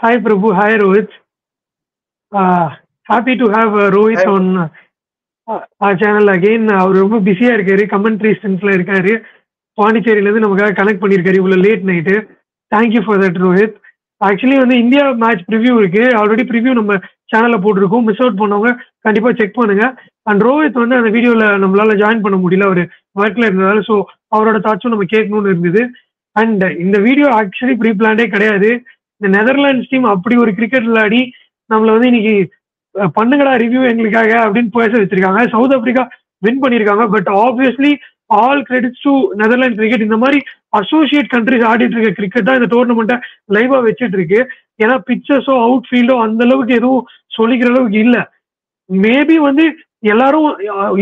Hi Prabhu, hi Rohit. Happy to have Rohit Hi. on our channel again. அவர் ரொம்ப பிஸியா இருக்காரு, commentary ஸ்டன்ஸ்ல இருக்காரு. பாண்டிச்சேரியில இருந்து நமக்காக கனெக்ட் பண்ணியிருக்காரு இவ்வளவு late night. Thank you for that Rohit. Actually வந்து இந்தியா மேட்ச் ப்ரிவ்யூ இருக்கு, ஆல்ரெடி ப்ரிவ்யூ நம்ம சேனல்ல போட்டிருக்கோம். மிஸ் அவுட் பண்ணவங்க கண்டிப்பா செக் பண்ணுங்க. அண்ட் ரோஹித் வந்து அந்த வீடியோல நம்மளால ஜாயின் பண்ண முடியல, அவர் ஒர்க்ல இருந்ததால. ஸோ அவரோட தாட்ஸும் நம்ம கேட்கணும்னு இருந்தது. அண்ட் இந்த வீடியோ ஆக்சுவலி ப்ரீ பிளான்டே கிடையாது. இந்த நெதர்லாண்ட்ஸ் டீம் அப்படி ஒரு கிரிக்கெட் விளையாடி நம்மள வந்து இன்னைக்கு பண்ணுங்கடா ரிவ்யூ எங்களுக்காக அப்படின்னு பேச வச்சிருக்காங்க. சவுத் ஆப்பிரிக்கா வின் பண்ணியிருக்காங்க. But obviously all credits to Netherlands cricket. இந்த மாதிரி அசோசியேட் கண்ட்ரிஸ் ஆடிட்டு இருக்க கிரிக்கெட் தான் இந்த டோர்னமெண்ட்டை லைவா வச்சுட்டு இருக்கு. ஏன்னா பிக்சர்ஸோ அவுட் ஃபீல்டோ அந்த அளவுக்கு எதுவும் சொல்லிக்கிற அளவுக்கு இல்லை. மேபி வந்து எல்லாரும்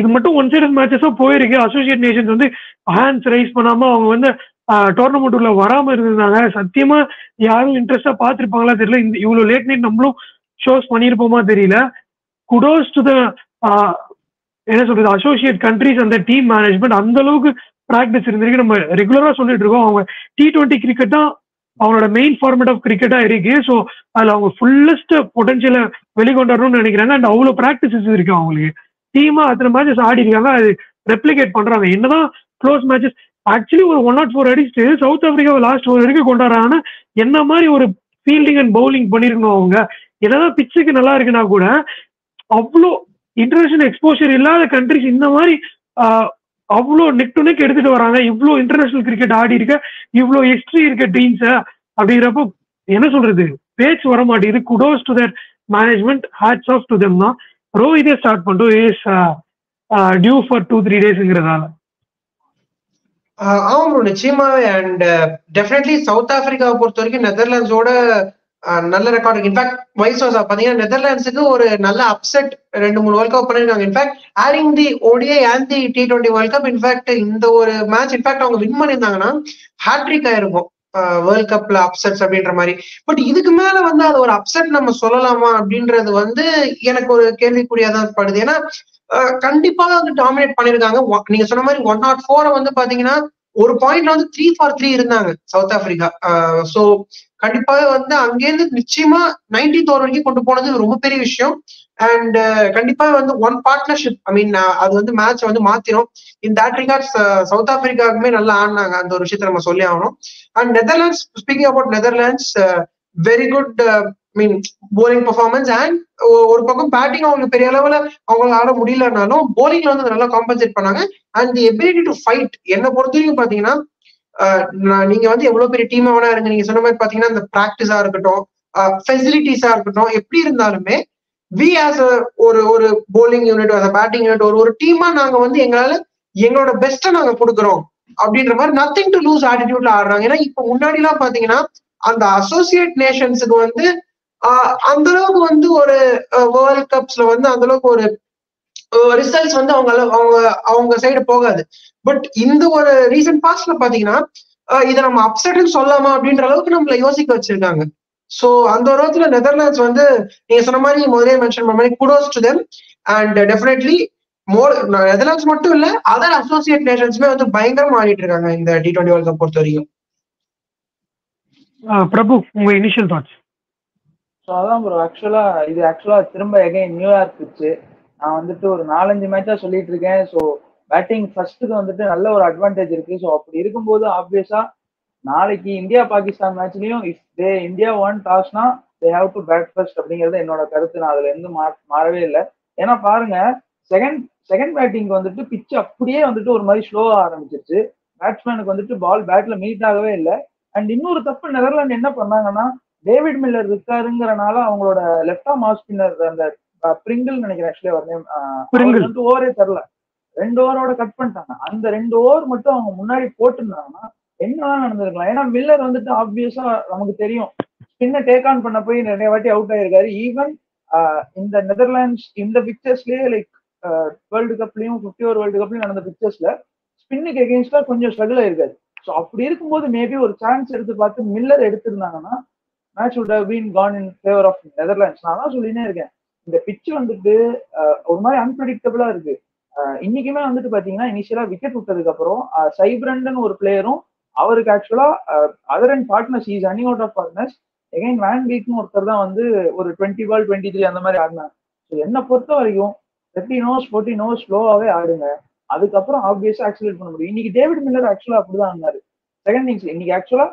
இது மட்டும் ஒன் சைடு மேட்சஸா போயிருக்கு. அசோசியேட் நேஷன்ஸ் வந்து ஹேண்ட்ஸ் ரைஸ் பண்ணாம அவங்க வந்து டோர்னமெண்ட் உள்ள வராம இருந்திருந்தாங்க. சத்தியமா யாரும் இன்ட்ரெஸ்டா பாத்துருப்பாங்களா தெரியல. இந்த இவ்வளவு லேட் நைட் நம்மளும் ஷோஸ் பண்ணியிருப்போமா தெரியல. குடோஸ் டு த என்ன சொல்றது அசோசியேட் கண்ட்ரிஸ் அந்த டீம் மேனேஜ்மெண்ட் அந்த அளவுக்கு ப்ராக்டிஸ் இருந்திருக்கு. நம்ம ரெகுலரா சொல்லிட்டு இருக்கோம் அவங்க T20 கிரிக்கெட் தான் அவங்களோட மெயின் ஃபார்மேட் ஆஃப் கிரிக்கெட்டா இருக்கு. ஸோ அதுல அவங்க ஃபுல்லஸ்ட் பொட்டன்ஷியலை வெளிக்கொண்டாடணும்னு நினைக்கிறாங்க. அண்ட் அவ்வளவு ப்ராக்டிசஸ் இருக்கு அவங்களுக்கு. டீமா அத்தனை மேட்சஸ் ஆடி இருக்காங்க, அது ரெப்ளிகேட் பண்றாங்க. என்னதான் க்ளோஸ் மேட்சஸ் ஆக்சுவலி ஒரு 104 அடிச்சுட்டு சவுத் ஆப்பிரிக்காவை லாஸ்ட் ஓவர் வரைக்கும் கொண்டாடுறாங்கன்னா என்ன மாதிரி ஒரு ஃபீல்டிங் அண்ட் பவுலிங் பண்ணிருக்கணும் அவங்க. என்னதான் பிச்சுக்கு நல்லா இருக்குன்னா கூட அவ்வளோ இன்டர்நேஷனல் எக்ஸ்போஷர் இல்லாத கண்ட்ரிஸ் இந்த மாதிரி அவ்வளோ நெக் டு நெக் எடுத்துட்டு வராங்க. இவ்வளோ இன்டர்நேஷனல் கிரிக்கெட் ஆடி இருக்க, இவ்வளோ ஹிஸ்டரி இருக்க டீம்ஸை அப்படிங்கிறப்போ என்ன சொல்றது பேச்சு வர மாட்டேங்குது. Kudos to that management, hats off to them தான். ரோஹிதே ஸ்டார்ட் பண்ணிட்டோம், இஸ் டியூ ஃபார் 2-3 டேஸ்ங்கிறதால. ஆமா ப்ரோ, நிச்சயமாவே. அண்ட் டெஃபினெட்லி சவுத் ஆப்பிரிக்காவை பொறுத்த வரைக்கும் நெதர்லாண்ட்ஸோட நல்ல ரெக்கார்டு இருக்கு. இன்ஃபேக்ட் வைஸ் வர்சா பாத்தீங்கன்னா நெதர்லாண்ட்ஸுக்கு ஒரு நல்ல அப்செட் 2-3 வேர்ல்ட் கப் பண்ணிருக்காங்க. In fact adding the ODI and the T20 world cup. In fact இந்த ஒரு மேட்ச் இன்ஃபேக்ட் அவங்க வின் பண்ணியிருந்தாங்கன்னா ஹேட்ரிக் ஆயிருக்கும் வேர்ல்ட் கப்ல அப்செட்ஸ் அப்படின்ற மாதிரி. பட் இதுக்கு மேல வந்து அது ஒரு அப்செட் நம்ம சொல்லலாமா அப்படின்றது வந்து எனக்கு ஒரு கேள்விக்குறியாதான் படுது. ஏன்னா கண்டிப்பா வந்து டாமினேட் பண்ணிருக்காங்க. நீங்க சொன்ன மாதிரி 104 வந்து பாத்தீங்கன்னா ஒரு பாயிண்ட்ல வந்து 3 for 3 இருந்தாங்க சவுத் ஆப்பிரிக்கா. சோ கண்டிப்பாக வந்து அங்கேருந்து நிச்சயமா 90th ஓவர் வரைக்கும் கொண்டு போனது ரொம்ப பெரிய விஷயம். அண்ட் கண்டிப்பா வந்து ஒன் பார்ட்னர்ஷிப், ஐ மீன் அது வந்து மேட்ச் வந்து மாத்திரும். இன் தட் ரிகார்ட்ஸ் சவுத் ஆப்பிரிக்காவுக்குமே நல்லா ஆடினாங்க, அந்த ஒரு விஷயத்த நம்ம சொல்லி ஆகணும். And Netherlands, speaking about Netherlands, very good mean bowling performance. And ஒரு பக்கம் பேட்டிங் அவங்களுக்கு பெரிய அளவுல அவங்களால ஆட முடியலனாலும் போலிங்ல வந்து நல்லா காம்பன்சேட் பண்ணாங்க. And the ability to fight, என்னை பொறுத்த வரைக்கும் பாத்தீங்கன்னா நீங்க வந்து எவ்வளவு பெரிய டீமா வேணா இருங்க, நீங்க சொன்ன மாதிரி பாத்தீங்கன்னா இந்த பிராக்டிஸா இருக்கட்டும், ஃபெசிலிட்டிஸா இருக்கட்டும், எப்படி இருந்தாலுமே வி ஆஸ் ஒரு ஒரு போலிங் யூனிட், பேட்டிங் யூனிட், ஒரு டீமா நாங்க வந்து எங்களோட பெஸ்ட்டை நாங்க கொடுக்குறோம் அப்படின்ற மாதிரி நத்திங் டு லூஸ் ஆட்டிடியூட்ல ஆடுறாங்க. ஏன்னா இப்ப முன்னாடி எல்லாம் பாத்தீங்கன்னா அந்த அசோசியேட் நேஷன்ஸுக்கு வந்து அந்த அளவுக்கு வந்து ஒரு வேர்ல்ட் கப்ஸ்ல வந்து அந்த அளவுக்கு ஒரு ரிசல்ட்ஸ் வந்து அவங்க சைடு போகாது. பட் இந்த ஒரு ரீசன்ட் பாஸ்ட்ல பாத்தீங்கன்னா இதை நம்ம அப்செட்னு சொல்லாமா அப்படின்ற அளவுக்கு நம்மள யோசிக்க வச்சிருக்காங்க. சோ அந்த ஒரு விதத்துல நெதர்லாண்ட்ஸ் வந்து நீங்க சொன்ன மாதிரி முதலே மென்ஷன் பண்ண மாதிரி kudos to them. And definitely Netherlands மட்டும் இல்ல, அதர் அசோசியேட் நேஷன்ஸ்மே வந்து பயங்கரமா ஆடிட்டு இருக்காங்க இந்த T20 வேர்ல்ட் கப் பொறுத்த வரைக்கும். பிரபு, உங்க இனிஷியல் தாட்ஸ்? ஸோ அதான் ப்ரோ, இது ஆக்சுவலா திரும்ப எகைன் நியூயார்க் பிச்சு. நான் வந்துட்டு ஒரு 4-5 மேட்சா சொல்லிட்டு இருக்கேன். ஸோ பேட்டிங் ஃபர்ஸ்ட்டுக்கு வந்துட்டு நல்ல ஒரு அட்வான்டேஜ் இருக்கு. ஸோ அப்படி இருக்கும்போது ஆப்வியஸா நாளைக்கு இந்தியா பாகிஸ்தான் மேட்ச்லயும் இந்தியா ஒன் டாஸ்னா they have to bat first அப்படிங்கிறது என்னோட கருத்து. நான் அதுல இருந்து மாறவே இல்லை. ஏன்னா பாருங்க, செகண்ட் பேட்டிங் வந்துட்டு பிச்சு அப்படியே வந்துட்டு ஒரு மாதிரி ஸ்லோவா ஆரம்பிச்சிருச்சு. பேட்ஸ்மேனுக்கு வந்துட்டு பால் பேட்ல மீட் ஆகவே இல்லை. அண்ட் இன்னொரு தப்பு நெதர்லாந்து என்ன பண்ணாங்கன்னா, டேவிட் மில்லர் இருக்காருங்கிறனால அவங்களோட லெஃப்ட் ஆர்ம் ஆஃப் ஸ்பின்னர் அந்த பிரிங்கிள் நினைக்கிறேன், ஆக்சுவலி அவர் நேம், வந்து ஓவரே தரல. 2 ஓவரோட கட் பண்ணிட்டாங்க. அந்த 2 ஓவர் மட்டும் அவங்க முன்னாடி போட்டிருந்தாங்கன்னா என்னதான் நடந்திருக்கலாம். ஏன்னா மில்லர் வந்துட்டு ஆப்வியஸா நமக்கு தெரியும் ஸ்பின்னை டேக் ஆன் பண்ண போய் நிறைய வாட்டி அவுட் ஆயிருக்காரு. ஈவன் இந்த நெதர்லாண்ட்ஸ் இந்த பிக்சர்ஸ்லயே லைக் வேர்ல்டு கப்லயும் 50 ஓவர் வேர்ல்டு கப்லயும் நடந்த பிக்சர்ஸ்ல ஸ்பின்னுக்கு எகெயின்ஸ்டா கொஞ்சம் ஸ்ட்ரகிள் ஆயிருக்காரு. ஸோ அப்படி இருக்கும்போது மேபி ஒரு சான்ஸ் எடுத்து பார்த்து மில்லர் எடுத்திருந்தாங்கன்னா match would have been gone in favor of Netherlands. நான் தான் சொல்லினே இருக்கேன், இந்த பிட்ச் வந்துட்டு ஒரு மாதிரி அன்பிரடிக்டபிளா இருக்கு. இன்னைக்குமே வந்துட்டு பாத்தீங்கன்னா இனிஷியலா விக்கெட் விட்டதுக்கு அப்புறம் சைப்ரண்டன் ஒரு பிளேயரும் அவருக்கு ஆக்சுவலா other and partners is running out of partners again one வீக்னு ஒருத்தர் தான் வந்து ஒரு 20 பால் 23 அந்த மாதிரி ஆடினாங்க. ஸோ என்னை பொறுத்த வரைக்கும் 30 ஓவர்ஸ் 40 ஓவர்ஸ் ஸ்லோவாகவே ஆடுங்க, அதுக்கப்புறம் ஆப்வியஸா ஆக்சிலேட் பண்ண முடியும். இன்னைக்கு டேவிட் மில்லர் ஆக்சுவலா அப்படிதான் ஆனாரு. செகண்ட் இன்னிங்ஸ் இன்னைக்கு ஆக்சுவலா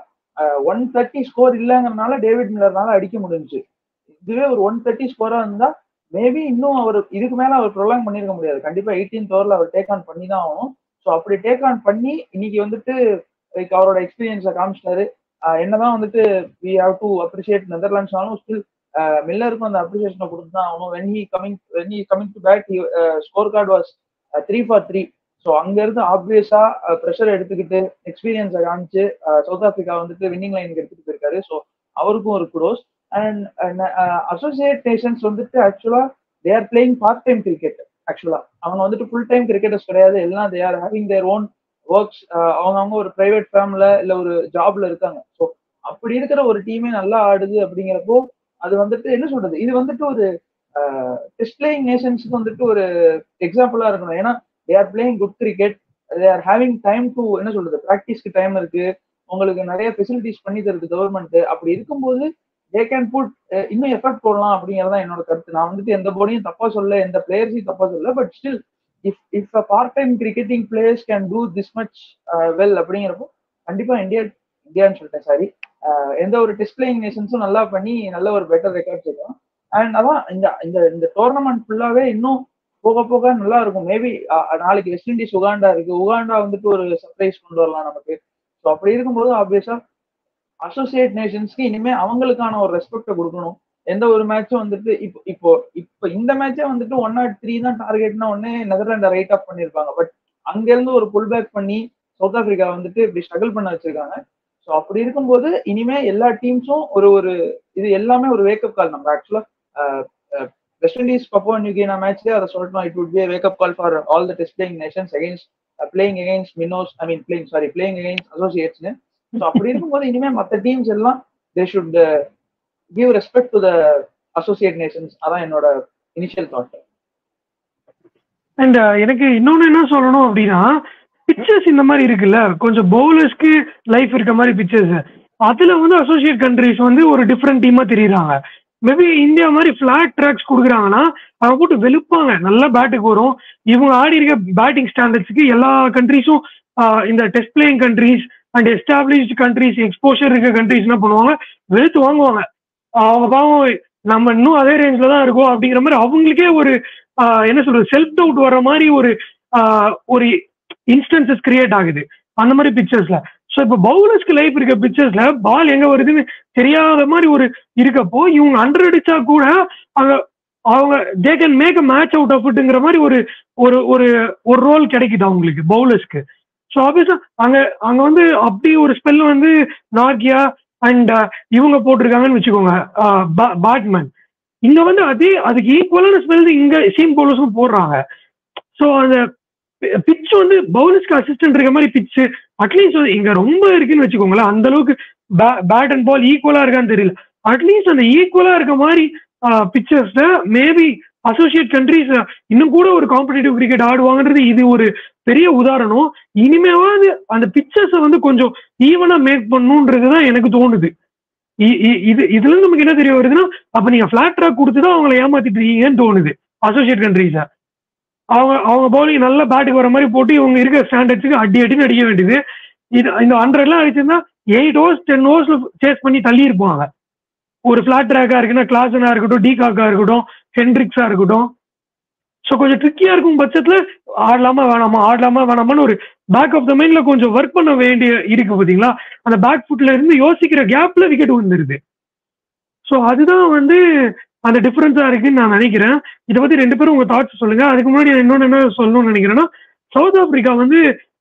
130 ஸ்கோர் இல்லைங்கிறதுனால டேவிட் மில்லர்னால அடிக்க முடிஞ்சுச்சு. இதுவே ஒரு 130 ஸ்கோரா இருந்தா மேபி இன்னும் அவர் இதுக்கு மேல அவர் ப்ரொலாங் பண்ணிருக்க முடியாது. கண்டிப்பா 18th ஓவர்ல அவர் டேக் ஆன் பண்ணி தான் ஆகணும். ஸோ அப்படி டேக் ஆன் பண்ணி இன்னைக்கு வந்துட்டு அவரோட எக்ஸ்பீரியன்ஸை காமிச்சிட்டாரு. என்னதான் வந்துட்டு வி ஹாவ் டு அப்ரிஷியேட் நெதர்லாண்ட்ஸ்னாலும் ஸ்டில் மில்லருக்கும் அந்த அப்ரிசியேஷனை கொடுத்து தான் ஆகணும். When he coming to bat score card was 3 for 3. So அங்க இருந்து ஆப்வியஸா ப்ரெஷர் எடுத்துக்கிட்டு எக்ஸ்பீரியன்ஸை காமிச்சு சவுத் ஆப்பிரிக்கா வந்துட்டு வின்னிங் லைனுக்கு எடுத்துட்டு போயிருக்காரு. ஸோ அவருக்கும் ஒரு குடோஸ். அண்ட் அசோசியேட் நேஷன்ஸ் வந்துட்டு ஆக்சுவலா தே are playing part time cricket. ஆக்சுவலா அவங்க வந்துட்டு ஃபுல் டைம் கிரிக்கெட்டர்ஸ் கிடையாது. எல்லாம் they are having their own works. அவங்க ஒரு பிரைவேட் ஃபேம்ல இல்ல ஒரு ஜாப்ல இருக்காங்க. ஸோ அப்படி இருக்கிற ஒரு டீமே நல்லா ஆடுது அப்படிங்கிறப்போ அது வந்துட்டு என்ன சொல்றது, இது வந்துட்டு ஒரு டெஸ்ட் பிளேயிங் நேஷன்ஸ்க்கு வந்துட்டு ஒரு எக்ஸாம்பிளா இருக்கணும். ஏன்னா தே are playing good cricket, they are having time to என்ன சொல்றது, ப்ராக்டிஸ்க்கு டைம் இருக்கு, உங்களுக்கு நிறைய ஃபெசிலிட்டிஸ் பண்ணி தருது கவர்மெண்ட். அப்படி இருக்கும்போது தே கேன் புட் இன்னும் எஃபர்ட் போடலாம் அப்படிங்கறதான் என்னோட கருத்து. நான் வந்துட்டு எந்த போர்டையும் தப்பா சொல்ல, எந்த பிளேயர்ஸையும் தப்பா சொல்ல, but still if a part time cricketing players can do this much well அப்படிங்கிறப்போ கண்டிப்பா இந்தியான்னு சொல்லிட்டேன் சாரி, எந்த ஒரு டெஸ்ட் பிளேயிங் நேஷன்ஸும் நல்லா பண்ணி நல்ல ஒரு பெட்டர் ரெக்கார்ட்ஸ் இருக்கும். அண்ட் அதான் இந்த டோர்னமெண்ட் ஃபுல்லாவே இன்னும் போக போக நல்லா இருக்கும். மேபி நாளைக்கு வெஸ்ட் இண்டீஸ் உகாண்டா இருக்கு, உகாண்டா வந்துட்டு ஒரு சர்ப்ரைஸ் கொண்டு வரலாம் நமக்கு. ஸோ அப்படி இருக்கும்போது ஆப்வியஸா அசோசியேட் நேஷன்ஸ்க்கு இனிமே அவங்களுக்கான ஒரு ரெஸ்பெக்டை கொடுக்கணும். எந்த ஒரு மேட்சும் வந்துட்டு இப்போ இந்த மேட்சே வந்துட்டு 103 தான் டார்கெட்னா உடனே நெதர்லாண்டை ரைட் ஆஃப் பண்ணிருப்பாங்க. பட் அங்க இருந்து ஒரு புல் பேக் பண்ணி சவுத் ஆப்பிரிக்கா வந்துட்டு இப்படி ஸ்ட்ரகிள் பண்ண வச்சிருக்காங்க. ஸோ அப்படி இருக்கும்போது இனிமே எல்லா டீம்ஸும் ஒரு இது எல்லாமே ஒரு வேக்கப் கால். நம்ம ஆக்சுவலா வெஸ்ட் இண்டீஸ் பப்புவா நியூகினியா மேட்ச்லேயே அதை சொல்லணும், it would be wake up call for all the test playing nations against playing against minnows, I mean playing against அசோசியேட்ஸ்னு. ஸோ அப்படி இருக்கும்போது இனிமே மற்ற டீம்ஸ் எல்லாம் they should give respect to the associate nations. அதான் என்னோட இனிஷியல் தாட். அண்ட் எனக்கு இன்னொன்னு என்ன சொல்லணும் அப்படின்னா, பிச்சர்ஸ் இந்த மாதிரி இருக்குல்ல, கொஞ்சம் பவுலர்ஸ்க்கு லைஃப் இருக்க மாதிரி பிச்சர்ஸ், அதுல வந்து அசோசியேட் கண்ட்ரிஸ் வந்து ஒரு டிஃப்ரெண்ட் டீமா தெரியுறாங்க. மேபி இந்தியா மாதிரி பிளாட் ட்ராக்ஸ் கொடுக்குறாங்கன்னா அவங்க போட்டு வெளுப்பாங்க, நல்லா பேட்டுக்கு வரும். இவங்க ஆடி இருக்க பேட்டிங் ஸ்டாண்டர்ட்ஸுக்கு எல்லா கண்ட்ரிஸும் இந்த test playing countries and established countries, exposure இருக்க கண்ட்ரிஸ் என்ன பண்ணுவாங்க, வெளுத்து வாங்குவாங்க. அவங்க பாவம் நம்ம இன்னும் அதே ரேஞ்சில் தான் இருக்கோம் அப்படிங்கிற மாதிரி அவங்களுக்கே ஒரு என்ன சொல்றது, செல்ஃப் டவுட் வர மாதிரி ஒரு இன்ஸ்டன்சஸ் கிரியேட் ஆகுது அந்த மாதிரி பிக்சர்ஸ்ல. ஸோ இப்போ பவுலர்ஸ்க்கு லைஃப் இருக்க பிக்சர்ஸ்ல பால் எங்க வருதுன்னு தெரியாத மாதிரி ஒரு இருக்கப்போ இவங்க 100 அடிச்சா கூட அவங்க they can make a match out of இட்ங்கிற மாதிரி ஒரு ரோல் கிடைக்குது அவங்களுக்கு பவுலர்ஸ்க்கு. ஸோ ஆப்வியஸா அங்க வந்து அப்படி ஒரு ஸ்பெல் வந்து நார்கியா அண்ட் இவங்க போட்டிருக்காங்கன்னு வச்சுக்கோங்க பேட்மேன். இங்க வந்து அதுக்கு ஈக்குவலான ஸ்பெல் இங்க சீம் பவுலர்ஸும் போடுறாங்க. ஸோ அந்த பிட்ச் வந்து பவுலர்ஸ்க்கு அசிஸ்டன்ட் இருக்க மாதிரி பிட்ச் அட்லீஸ்ட் இங்க ரொம்ப இருக்குன்னு வச்சுக்கோங்களேன். அந்த அளவுக்கு பேட் அண்ட் பால் ஈக்குவலா இருக்கான்னு தெரியல. அட்லீஸ்ட் அந்த ஈக்குவலா இருக்க மாதிரி பிக்சர்ஸ்ல மேபி அசோசியேட் கண்ட்ரிஸ் இன்னும் கூட ஒரு காம்படிட்டிவ் கிரிக்கெட் ஆடுவாங்கன்றது இது ஒரு பெரிய உதாரணம். இனிமேவாது அந்த பிக்சர்ஸை வந்து கொஞ்சம் ஈவனா மேக் பண்ணுன்றதுதான் எனக்கு தோணுது. இதுல நமக்கு என்ன தெரிய வருதுன்னா, அப்ப நீங்க பிளாட் ட்ராக் கொடுத்துதான் அவங்களை ஏமாத்திட்டு இருக்கீங்கன்னு தோணுது அசோசியேட் கண்ட்ரிஸ. அவங்க பவுலிங் நல்லா பேட்டுக்கு வர மாதிரி போட்டு இவங்க இருக்க ஸ்டாண்டர்ட்ஸுக்கு அடின்னு அடிக்க வேண்டியது. இந்த 100 அடிச்சிருந்தா 8 overs 10 overs சேஸ் பண்ணி தள்ளி இருப்பாங்க. ஒரு பிளாட் ட்ராக்கா இருக்குன்னா கிளாசனா இருக்கட்டும், டிகாக்கா இருக்கட்டும், ஹென்ட்ரிக்ஸா இருக்கட்டும். ஸோ கொஞ்சம் ட்ரிக்கியா இருக்கும் பட்சத்துல ஆடலாமா வேணாமான்னு ஒரு பேக் ஆஃப் த மைண்ட்ல கொஞ்சம் ஒர்க் பண்ண வேண்டிய இருக்கு பாத்தீங்களா. அந்த பேக் ஃபுட்ல இருந்து யோசிக்கிற கேப்ல விக்கெட் விழுந்துருது. ஸோ அதுதான் வந்து அந்த டிஃபரன்ஸா இருக்குன்னு நான் நினைக்கிறேன். இதை பத்தி 2 பேரும் உங்க தாட்ஸ் சொல்லுங்க. அதுக்கு முன்னாடி இன்னொன்னு என்ன சொல்லணும்னு நினைக்கிறேன்னா, சவுத் ஆப்பிரிக்கா வந்து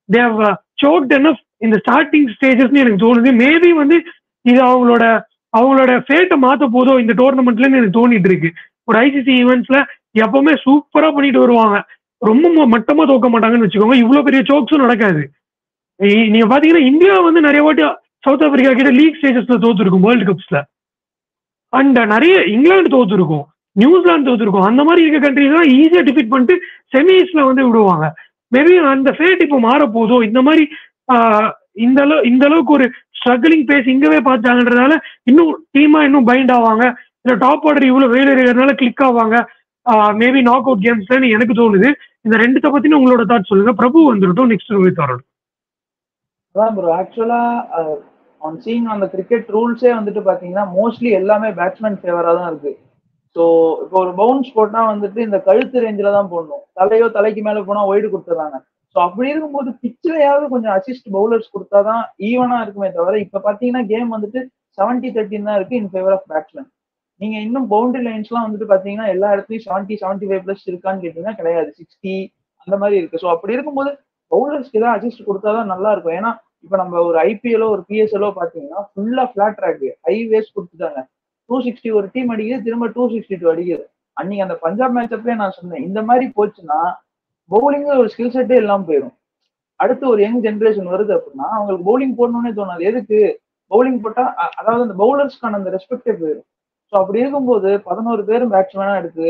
தே ஹவ் சோக்ட் எனஃப் இந்த ஸ்டார்டிங் ஸ்டேஜஸ்ன்னு எனக்கு தோணுது. மேபி வந்து இது அவங்களோட ஃபேட்டை மாத்த போதோ இந்த டோர்னமெண்ட்லன்னு எனக்கு தோணிட்டு இருக்கு. ஒரு ஐசிசி ஈவெண்ட்ஸ்ல எப்பவுமே சூப்பரா பண்ணிட்டு வருவாங்க, ரொம்ப மட்டமா தோக்க மாட்டாங்கன்னு வச்சுக்கோங்க. இவ்வளவு பெரிய சோக்ஸும் நடக்காது. நீங்க பாத்தீங்கன்னா இந்தியா வந்து நிறைய வாட்டி சவுத் ஆப்பிரிக்கா கிட்ட லீக் ஸ்டேஜஸ்ல தோத்துருக்கும் வேர்ல்டு கப்ஸ்ல. அண்ட் நிறைய இங்கிலாந்து தோத்துருக்கும், நியூசிலாந்து தோத்துருக்கும். அந்த மாதிரி இருக்க கண்ட்ரிஸ் தான் ஈஸியா டிஃபீட் பண்ணிட்டு செமிஸ்ல வந்து விடுவாங்க. மேபி அந்த ஃபேட் இப்போ மாற போதோ, இந்த மாதிரி இந்த அளவுக்கு ஒரு ஸ்ட்ரகிளிங் பேஸ் இங்கவே பார்த்தாங்கன்றதால இன்னும் டீமா இன்னும் பைண்ட் ஆவாங்க, இல்ல டாப் ஆர்டர் இவ்வளவு வெயில் இருக்கிறதுனால கிளிக் ஆவாங்க மேபி நாக் அவுட் கேம்ஸ்ல எனக்கு தோணுது. இந்த ரெண்டுத்த பத்தின உங்களோட தாட் சொல்லுங்க. பிரபு வந்துட்டோம், நெக்ஸ்ட் ரோஹித் வரணும். அதான் ப்ரோ ஆக்சுவலா ஆன் சீங் அந்த கிரிக்கெட் ரூல்ஸே வந்துட்டு பாத்தீங்கன்னா மோஸ்ட்லி எல்லாமே பேட்ஸ்மேன் ஃபேவரா தான் இருக்கு. ஸோ இப்போ ஒரு பவுன்ஸ் போட்டா வந்துட்டு இந்த கழுத்து ரேஞ்சில தான் போடணும், தலைக்கு மேல போனா ஒய்டு கொடுத்துறாங்க. ஸோ அப்படி இருக்கும்போது பிச்சிலையாவது கொஞ்சம் அசிஸ்ட் பவுலர்ஸ் கொடுத்தாதான் ஈவனா இருக்குமே தவிர இப்ப பாத்தீங்கன்னா கேம் வந்துட்டு 70-13 தான் இருக்கு இன் ஃபேவர் ஆஃப் பேட்ஸ்மேன். நீங்க இன்னும் பவுண்டரி லைன்ஸ்லாம் வந்துட்டு பாத்தீங்கன்னா எல்லா இடத்துலயும் 70-75+ இருக்கான்னு கேட்டீங்கன்னா கிடையாது, 60 அந்த மாதிரி இருக்கு. ஸோ அப்படி இருக்கும்போது பவுலர்ஸ்க்கு ஏதாவது அசிஸ்ட் கொடுத்தாதான் நல்லா இருக்கும். ஏன்னா இப்ப நம்ம ஒரு ஐபிஎல்லோ ஒரு பிஎஸ்எல்லோ பாத்தீங்கன்னா ஃபுல்லா பிளாட் ட்ராக் ஹை வேஸ் கொடுத்துட்டாங்க. 260 ஒரு டீம் அடிக்குது, திரும்ப 262 அடிக்குது. அன்னைக்கு அந்த பஞ்சாப் மேட்ச் அப்பவே நான் சொன்னேன், இந்த மாதிரி போச்சுன்னா பவுலிங் ஒரு ஸ்கில் செட்டே இல்லாம போயிடும். அடுத்து ஒரு யங் ஜென்ரேஷன் வருது அப்படின்னா அவங்களுக்கு பவுலிங் போடணும்னே தோணாது. எதுக்கு பவுலிங் போட்டா அதாவது அந்த பவுலர்ஸ்க்கான அந்த ரெஸ்பெக்டே போயிடும். ஸோ அப்படி இருக்கும்போது 11 பேரும் பேட்ஸ்மேனா எடுத்து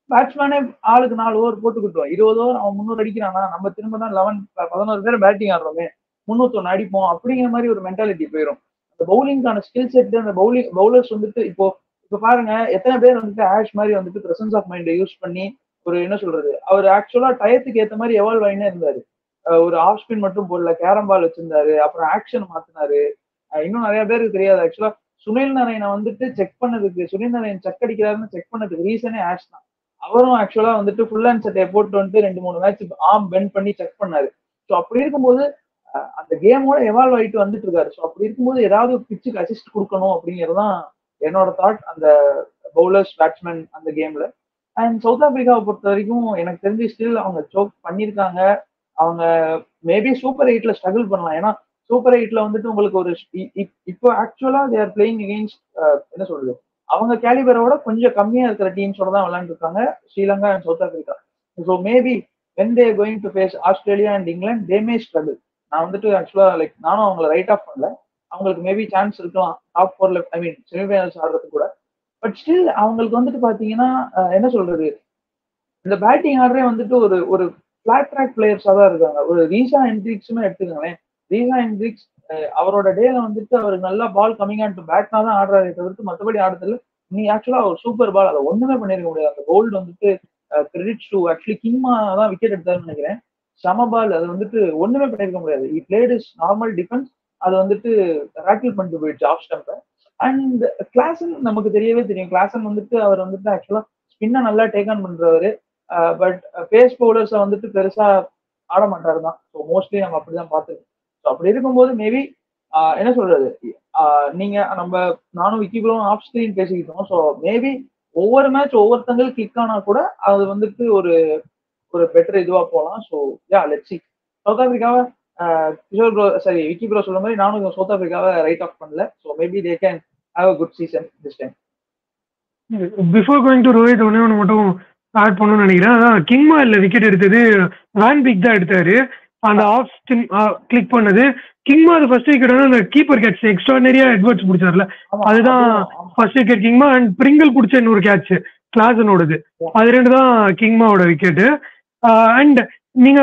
பேட்ஸ்மேனே ஆளுக்கு 4 ஓவர் போட்டுக்கிட்டோம். 20 ஓவர் அவன் 300 அடிக்கிறானா, நம்ம திரும்ப தான் 11 பேர் பேட்டிங் ஆடுறோமே 301 அடிப்போம் அப்படிங்கிற மாதிரி ஒரு மென்டாலிட்டி போயிடும். அந்த பவுலிங்கான ஸ்கில் செட் அந்த பவுலர்ஸ் வந்துட்டு இப்போ பாருங்க எத்தனை பேர் வந்துட்டு ஆஷ் மாதிரி வந்துட்டு பிரசன்ஸ் ஆஃப் மைண்டை யூஸ் பண்ணி ஒரு என்ன சொல்றது, அவர் ஆக்சுவலா டயத்துக்கு ஏற்ற மாதிரி எவால்வ் ஆகினே இருந்தாரு. ஒரு ஆஃப் ஸ்பின் மட்டும் போடல, கேரம் பால் வச்சிருந்தாரு, அப்புறம் ஆக்ஷன் மாத்தினாரு. இன்னும் நிறைய பேருக்கு தெரியாது ஆக்சுவலா சுனில் நாராயணை வந்துட்டு செக் பண்ணதுக்கு, சுனில் நாராயண் செக் அடிக்கிறாருன்னு செக் பண்ணதுக்கு ரீசனே ஆஷ் தான். அவரும் ஆக்சுவலா வந்துட்டு ஃபுல் அண்ட் செட்டை போட்டு வந்துட்டு 2-3 மேட்ச் ஆர்ம் பெண்ட் பண்ணி செக் பண்ணாரு. ஸோ அப்படி இருக்கும்போது அந்த கேமோட எவால்வ் ஆகிட்டு வந்துட்டு இருக்காரு. ஸோ அப்படி இருக்கும்போது ஏதாவது பிச்சுக்கு அசிஸ்ட் கொடுக்கணும் அப்படிங்கிறதுதான் என்னோட தாட் அந்த பவுலர்ஸ் பேட்ஸ்மேன் அந்த கேம்ல. அண்ட் சவுத் ஆப்பிரிக்காவை பொறுத்த வரைக்கும் எனக்கு தெரிஞ்சு ஸ்டில் அவங்க சோக் பண்ணியிருக்காங்க. அவங்க மேபி சூப்பர் 8ல ஸ்ட்ரகிள் பண்ணலாம். ஏன்னா சூப்பர் 8ல வந்துட்டு உங்களுக்கு ஒரு இப்போ ஆக்சுவலா தேர் பிளேயிங் அகெயின்ஸ்ட் என்ன சொல்றது, அவங்க கேலிபரோட கொஞ்சம் கம்மியா இருக்கிற டீம்ஸோட தான் விளையாண்டுருக்காங்க, Sri Lanka and south Africa. So maybe when they going to face Australia and England they May struggle. நான் வந்துட்டு ஆக்சுவலா லைக் நானும் அவங்களை ரைட் ஆஃப் பண்ணல, அவங்களுக்கு மேபி சான்ஸ் இருக்கலாம் டாப் 4ல ஐ மீன் செமிஃபைனல்ஸ் ஆடுறது கூட. பட் ஸ்டில் அவங்களுக்கு வந்துட்டு பாத்தீங்கன்னா என்ன சொல்றது, இந்த பேட்டிங் ஆடுறே வந்துட்டு ஒரு ஒரு பிளாட் ட்ராக் பிளேயர்ஸா தான் இருக்காங்க. ஒரு ரீசா ஹெண்ட்ரிக்ஸுமே எடுத்துக்கோங்களேன். ரீசா ஹெண்ட்ரிக்ஸ் அவரோட டேல வந்துட்டு அவர் நல்லா பால் கம்மிங் ஆன் டு பேட்னா தான் ஆடுறாரு தவிர்த்து மற்றபடி ஆடுறதுல நீ ஆக்சுவலா ஒரு சூப்பர் பால் அதை ஒண்ணுமே பண்ணிருக்க முடியாது. அந்த கோல்டு வந்துட்டு கிரெடிட் டு ஆக்சுவலி கிங்மா தான் விக்கெட் எடுத்தாருன்னு நினைக்கிறேன். சம பால் அது வந்துட்டு ஒண்ணுமே பண்ணிருக்க முடியாது. இ பிளேட் இஸ் நார்மல் டிஃபென்ஸ், அது வந்துட்டு ரேக்கிள் பண்ணிட்டு போயிடுச்சு ஆஃப் ஸ்டம்பை. அண்ட் கிளாசன் நமக்கு தெரியவே தெரியும், கிளாசன் வந்துட்டு அவர் வந்துட்டு ஆக்சுவலா ஸ்பின்னை நல்லா டேக் ஆன் பண்றவரு. பட் பேஸ் பவுலர்ஸை வந்துட்டு பெருசா ஆட மாட்டாரு தான். ஸோ மோஸ்ட்லி நம்ம அப்படிதான் பார்த்துருக்கோம். ஸோ அப்படி இருக்கும்போது மேபி என்ன சொல்றது, நீங்க நம்ம நானும் விக்கிபுலும் ஆஃப் ஸ்கிரீன் பேசிக்கிட்டோம். ஸோ மேபி ஒவ்வொரு மேட்ச் ஒவ்வொருத்தங்களுக்கு கிளிக் ஆனா கூட அது வந்துட்டு ஒரு ஒரு பெட்டர் இதுவா போகலாம். So yeah let's see. South ஆப்பிரிக்காவை Kishore bro sorry Vicky bro சொல்ற மாதிரி நானும் சவுத் ஆப்பிரிக்காவை ரைட் ஆஃப் பண்ணல. So maybe they can have a good season this time. Before going to Rohit ஒன்று மட்டும் ஆட் பண்ணணும்னு நினைக்கிறேன். அதான் கிங்மா இல்ல விக்கெட் எடுத்தது வேன் பிக் தான் எடுத்தாரு. அந்த ஆஃப் ஸ்பின் கிளிக் பண்ணது கிங்மா. அது ஃபர்ஸ்ட் விக்கெட் வந்து அந்த கீப்பர் கேட்ச் எக்ஸ்ட்ரானரியா எட்வர்ட்ஸ் பிடிச்சார்ல, அதுதான் ஃபர்ஸ்ட் விக்கெட் கிங்மா. அண்ட் பிரிங்கல் பிடிச்ச இன்னொரு கேட்ச் கிளாசனோடது, அது ரெண்டு தான் கிங்மாவோட விக்கெட்டு. அண்ட் நீங்க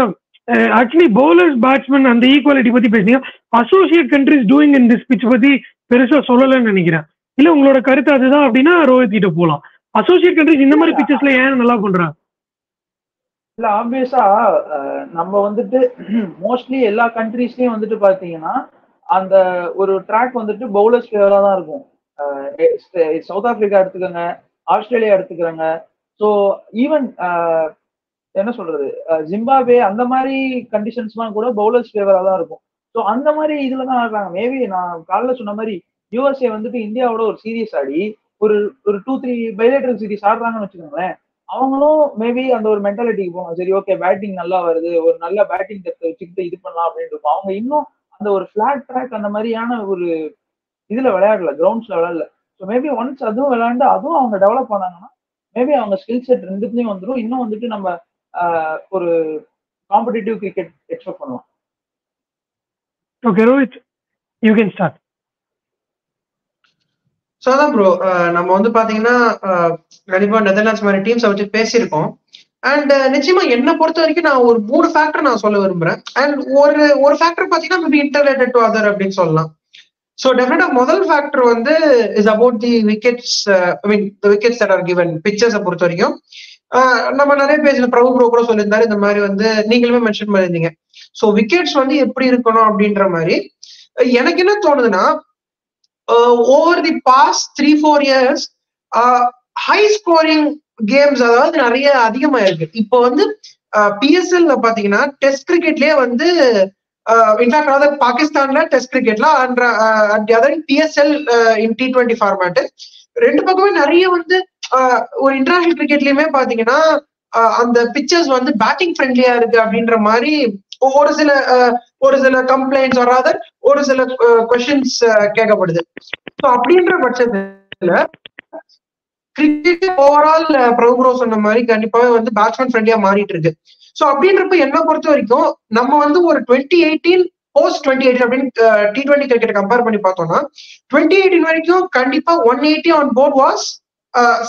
ஆக்சுவலி பவுலர்ஸ் பேட்ஸ்மேன் அந்த ஈக்குவாலிட்டி பத்தி பேசுனீங்க. Associate countries doing in this pitch பத்தி பெருசா சொல்லலன்னு நினைக்கிறேன். இல்ல உங்களோட கருத்து அதுதான் அப்படின்னா ரோஹித் கிட்ட போலாம். அசோசியேட் கண்ட்ரிஸ் இந்த மாதிரி பிச்சஸ்ல ஏன் நல்லா பண்றாங்க? இல்ல ஆப்வியஸா நம்ம வந்துட்டு மோஸ்ட்லி எல்லா கண்ட்ரீஸ்லயும் வந்துட்டு பாத்தீங்கன்னா அந்த ஒரு ட்ராக் வந்துட்டு பவுலர்ஸ் ஃபேவரா தான் இருக்கும். சவுத் ஆப்பிரிக்கா எடுத்துக்கோங்க, ஆஸ்திரேலியா எடுத்துக்கிறாங்க. ஸோ ஈவன் என்ன சொல்றது, ஜிம்பாப்வே அந்த மாதிரி கண்டிஷன்ஸ்லாம் கூட பவுலர்ஸ் ஃபேவரா தான் இருக்கும். ஸோ அந்த மாதிரி இதுல தான் ஆடுறாங்க. மேபி நான் காலைல சொன்ன மாதிரி யூஎஸ்ஏ வந்துட்டு இந்தியாவோட ஒரு சீரீஸ் ஆடி ஒரு 2-3 பைலேட்டரல் சீரீஸ் ஆடுறாங்கன்னு வச்சுக்கோங்களேன், அவங்களும் மேபி அந்த ஒரு மென்டாலிட்டிக்கு போகணும். சரி ஓகே பேட்டிங் நல்லா வருது, ஒரு நல்ல பேட்டிங் டெப்த் வச்சுக்கிட்டு இது பண்ணலாம் அப்படின்னு இருக்கும். அவங்க இன்னும் அந்த ஒரு ஃபிளாட் ட்ராக் அந்த மாதிரியான ஒரு இதுல விளையாடல, கிரவுண்ட்ஸ்ல விளையாடல. ஸோ மேபி ஒன்ஸ் அதுவும் விளையாண்டு அதுவும் அவங்க டெவலப் பண்ணாங்கன்னா மேபி அவங்க ஸ்கில் செட் ரெண்டுத்துலயும் வந்துடும். இன்னும் வந்துட்டு நம்ம ஒரு காம்படிட்டிவ் கிரிக்கெட் எக்ஸ்பெக்ட் பண்ணலாம். Okay Rohit, you can start. So அதான் ப்ரோ, நம்ம வந்து பாத்தீங்கன்னா கண்டிப்பா நெதர்லாண்ட்ஸ் மாதிரி டீம்ஸை வச்சு பேசியிருக்கோம். அண்ட் நிச்சயமா என்னை பொறுத்த வரைக்கும் நான் ஒரு 3 ஃபேக்டர் நான் சொல்ல விரும்புறேன். அண்ட் ஒரு ஃபேக்டர் பாத்தீங்கன்னா மேபி இன்டர்ரிலேட்டட் டு அதர் அப்படின்னு சொல்லலாம். ஸோ டெஃபினட்டா முதல் ஃபேக்டர் வந்து is about the wickets. I mean the wickets that are given பிச்சர்ஸை பொறுத்த வரைக்கும் நம்ம நிறைய பேர் பிரபு ப்ரோ கூட சொல்லியிருந்தாரு, இந்த மாதிரி வந்து நீங்களுமே மென்ஷன் பண்ணியிருந்தீங்க. ஸோ விக்கெட்ஸ் வந்து எப்படி இருக்கணும் அப்படின்ற மாதிரி எனக்கு என்ன தோணுதுன்னா, over the past 3-4 years high scoring games அதாவது நிறைய அதிகமா இருக்கு. இப்போ வந்து பிஎஸ்எல்ல பாத்தீங்கன்னா டெஸ்ட் கிரிக்கெட்லயே வந்து இன்ஃபேக்ட் அதாவது பாகிஸ்தான்ல டெஸ்ட் கிரிக்கெட்ல அதாவது பிஎஸ்எல் இன் T20 ஃபார்மேட் ரெண்டு பக்கமே நிறைய வந்து ஒரு இன்டர்நேஷனல் கிரிக்கெட்லயுமே பாத்தீங்கன்னா அந்த பிச்சர்ஸ் வந்து பேட்டிங் ஃப்ரெண்ட்லியா இருக்கு அப்படின்ற மாதிரி ஒரு சில கம்ப்ளைண்ட்ஸ் வராத ஒரு சில கொஸ்டின்ஸ் கேட்கப்படுது. ஸோ அப்படின்ற பட்சத்துல கிரிக்கெட் ஓவரால் பிரபு ப்ரோ சொன்ன மாதிரி கண்டிப்பாவே வந்து பேட்ஸ்மேன் ஃப்ரெண்ட்லியா மாறிட்டு இருக்கு. ஸோ அப்படின்றப்ப என்ன பொறுத்த வரைக்கும் நம்ம வந்து ஒரு 2018 போஸ்ட் 2018 அப்படின்னு T20 கிரிக்கெட் கம்பேர் பண்ணி பார்த்தோம்னா 2018 வரைக்கும் கண்டிப்பா 180 on board was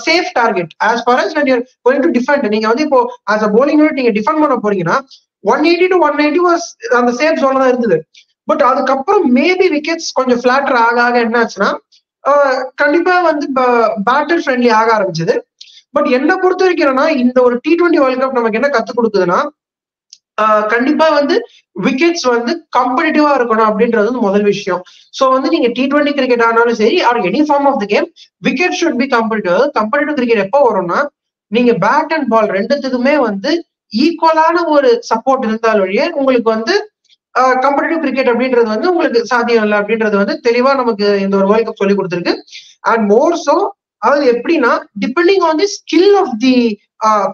safe target as far as when you're going to defend. நீங்க வந்து இப்போ as a bowling unit நீங்க டிஃபெண்ட் பண்ண போறீங்கன்னா 180 to 190 வாஸ் அந்த சேஃப் ஜோன்ல தான் இருந்தது. பட் அதுக்கப்புறம் மேபி விக்கெட்ஸ் கொஞ்சம் ஃபிளாட்டர் ஆக என்ன ஆச்சுன்னா கண்டிப்பா வந்து பேட்டர் ஃப்ரெண்ட்லி ஆக ஆரம்பிச்சது. பட் என்ன பொறுத்த வரைக்கும் இந்த ஒரு T20 வேர்ல்ட் கப் நமக்கு என்ன கத்து கொடுக்குதுன்னா கண்டிப்பா வந்து விக்கெட்ஸ் வந்து காம்படிட்டிவா இருக்கணும் அப்படின்றது வந்து முதல் விஷயம். ஸோ வந்து நீங்க T20 கிரிக்கெட் ஆனாலும் சரி or any form of the game wicket should be competitive. Competitive cricket எப்போ வரும்னா நீங்க பேட் அண்ட் பால் ரெண்டுத்துக்குமே வந்து ஈக்குவலான ஒரு சப்போர்ட் இருந்தால் வழியே உங்களுக்கு வந்து காம்படிட்டிவ் கிரிக்கெட் அப்படின்றது வந்து உங்களுக்கு சாத்தியம் இல்லை அப்படின்றது வந்து தெளிவா நமக்கு இந்த ஒரு வேர்ல்ட் கப் சொல்லி கொடுத்துருக்கு. அண்ட் மோர் சோ அதாவது எப்படின்னா depending on the skill of the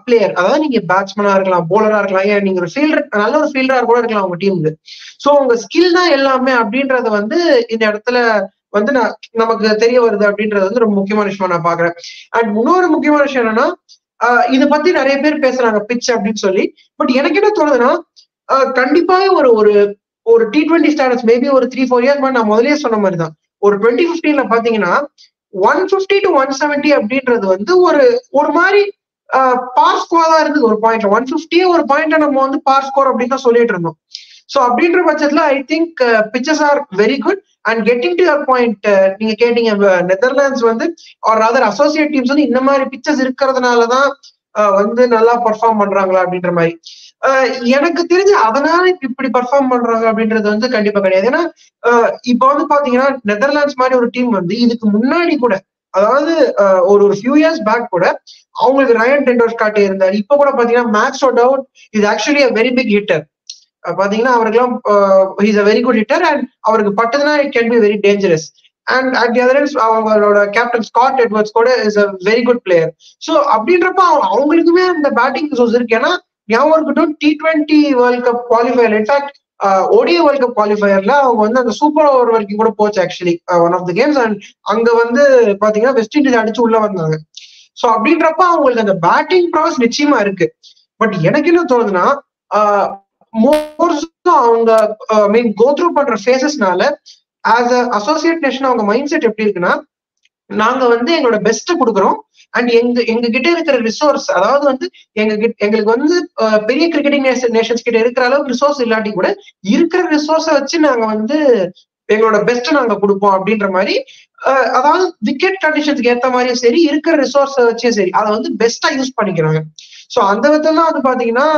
player, அதாவது நீங்க பேட்ஸ்மேனா இருக்கலாம், போலரா இருக்கலாம், ஏன் நீங்க ஒரு ஃபீல்டர் நல்ல ஒரு ஃபீல்டரா கூட இருக்கலாம் உங்க டீமுக்கு. ஸோ உங்க ஸ்கில் தான் எல்லாமே அப்படின்றது வந்து இந்த இடத்துல வந்து நமக்கு தெரிய வருது அப்படின்றது வந்து ரொம்ப முக்கியமான விஷயம் நான் பாக்குறேன். அண்ட் இன்னொரு முக்கியமான விஷயம் என்னன்னா இதை பத்தி நிறைய பேர் பேசுறாங்க பிச் அப்படின்னு சொல்லி. பட் எனக்கு என்ன தோணுதுன்னா கண்டிப்பாவே ஒரு T20 ஸ்டாண்டர்ட்ஸ் மேபி ஒரு 3-4 இயர்ஸ் நான் முதலே சொன்ன மாதிரி தான் ஒரு 2015 பாத்தீங்கன்னா 150 to 170 அப்படின்றது வந்து ஒரு மாதிரி பார் ஸ்கோர் தான் இருந்தது. ஒரு பாயிண்ட்ல 150 ஒரு பாயிண்ட்ல நம்ம வந்து பார் ஸ்கோர் அப்படின்னு தான் சொல்லிட்டு இருந்தோம். ஸோ அப்படின்ற பட்சத்துல I think pitchers are very good. And getting to your point நீங்க கேட்டீங்க நெதர்லாண்ட்ஸ் வந்து ஆர் அதர் அசோசியேட் டீம்ஸ் வந்து இந்த மாதிரி பிச்சர்ஸ் இருக்கிறதுனாலதான் வந்து நல்லா பர்ஃபார்ம் பண்றாங்களா அப்படின்ற மாதிரி எனக்கு தெரிஞ்சு அதனால இப்படி பர்ஃபார்ம் பண்றாங்க அப்படின்றது வந்து கண்டிப்பா கிடையாது. ஏன்னா இப்ப வந்து பாத்தீங்கன்னா நெதர்லாண்ட்ஸ் மாதிரி ஒரு டீம் வந்து இதுக்கு முன்னாடி கூட அதாவது ஒரு ஃபியூ இயர்ஸ் பேக் கூட அவங்களுக்கு ரயன் டெண்டோஸ்கார்ட் இருந்தாரு. இப்ப கூட பாத்தீங்கன்னா Max O'Dowd is actually a very big hitter. பாத்தீங்கன்னா அவருக்கெல்லாம் is a very good hitter and அவருக்கு பட்டதுன்னா it can be very dangerous. And at the other end அவங்களோட கேப்டன் ஸ்காட் எட்வர்ட்ஸ் கூட is a very good player. So அப்படின்றப்ப அவங்களுக்குமே அந்த batting resource இருக்கு. ஏன்னா ஞாபகம் இருக்கட்டும் T20 world cup qualifier in fact ODI world cup குவாலிஃபயர்ல அவங்க வந்து அந்த சூப்பர் ஓவர் வரைக்கும் கூட போச்சு actually one of the games. And அங்க வந்து பாத்தீங்கன்னா வெஸ்ட் இண்டீஸ் அடிச்சு உள்ள வந்தாங்க. ஸோ அப்படின்றப்ப அவங்களுக்கு அந்த பேட்டிங் ப்ராசஸ் நிச்சயமா இருக்கு. பட் எனக்கு என்ன தோணுதுன்னா அவங்க மீன் கோ த்ரூ பண்ற ஃபேசஸ்னால ஆஸ் அ அசோசியேட் நேஷன் அவங்க மைண்ட் செட் எப்படி இருக்குன்னா நாங்க வந்து எங்களோட பெஸ்ட் கொடுக்குறோம் அண்ட் எங்க கிட்ட இருக்கிற ரிசோர்ஸ் அதாவது வந்து எங்களுக்கு வந்து பெரிய கிரிக்கெட்டிங் நேஷன்ஸ் கிட்ட இருக்கிற அளவுக்கு ரிசோர்ஸ் இல்லாட்டி கூட இருக்கிற ரிசோர்ஸை வச்சு நாங்க வந்து எங்களோட பெஸ்ட் நாங்க கொடுப்போம் அப்படின்ற மாதிரி அதாவது விக்கெட் கண்டிஷன்ஸ்க்கு ஏற்ற மாதிரியும் சரி இருக்கிற ரிசோர்ஸை வச்சும் சரி அதை வந்து பெஸ்டா யூஸ் பண்ணிக்கிறாங்க. ஸோ அந்த விதத்துல வந்து பாத்தீங்கன்னா